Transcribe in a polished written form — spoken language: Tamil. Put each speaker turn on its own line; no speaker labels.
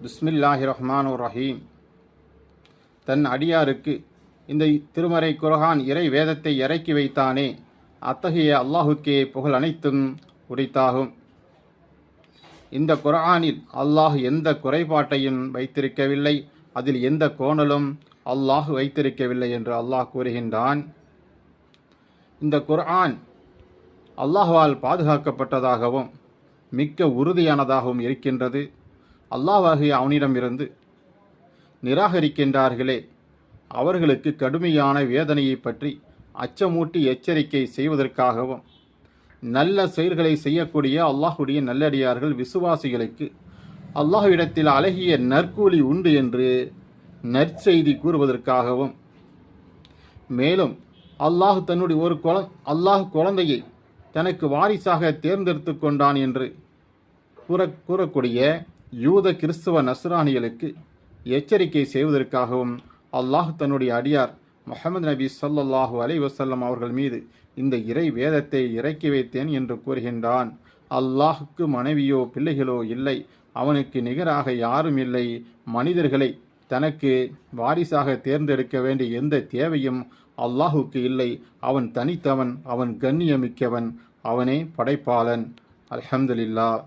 பிஸ்மில்லாஹி ரஹ்மானுர் ரஹீம். தன் அடியாருக்கு இந்த திருமறை குர்ஆன் இறை வேதத்தை இறக்கி வைத்தானே, அத்தகைய அல்லாஹுக்கே புகழ் அனைத்தும் உரித்தாகும். இந்த குர்ஆனில் அல்லாஹ் எந்த குறைபாட்டையும் வைத்திருக்கவில்லை, அதில் எந்த கோணலும் அல்லாஹ் வைத்திருக்கவில்லை என்று அல்லாஹ் கூறுகின்றான். இந்த குர்ஆன் அல்லாஹ்வால் பாதுகாக்கப்பட்டதாகவும் மிக்க உறுதியானதாகவும் இருக்கின்றது. அல்லாஹ்வாகிய அவனிடமிருந்து நிராகரிக்கின்றார்களே, அவர்களுக்கு கடுமையான வேதனையை பற்றி அச்சமூட்டி எச்சரிக்கை செய்வதற்காகவும், நல்ல செயல்களை செய்யக்கூடிய அல்லாஹுடைய நல்லடியார்கள் விசுவாசிகளுக்கு அல்லாஹ்விடத்தில் அழகிய நற்கூலி உண்டு என்று நற்செய்தி கூறுவதற்காகவும், மேலும் அல்லாஹ் குழந்தையை தனக்கு வாரிசாக தேர்ந்தெடுத்து கொண்டான் என்று கூறக்கூடிய யூத கிறிஸ்தவ நஸ்ரானிகளுக்கு எச்சரிக்கை செய்வதற்காகவும் அல்லாஹ் தன்னுடைய அடியார் முஹம்மது நபி ஸல்லல்லாஹு அலைஹி வஸல்லம் அவர்கள் மீது இந்த இறை வேதத்தை இறக்கி வைத்தேன் என்று கூறுகின்றான். அல்லாஹுக்கு மனைவியோ பிள்ளைகளோ இல்லை, அவனுக்கு நிகராக யாரும் இல்லை. மனிதர்களை தனக்கு வாரிசாக தேர்ந்தெடுக்க வேண்டிய எந்த தேவையும் அல்லாஹுக்கு இல்லை. அவன் தனித்தவன், அவன் கண்ணியமிக்கவன், அவனே படைப்பாளன். அல்ஹம்துலில்லாஹ்.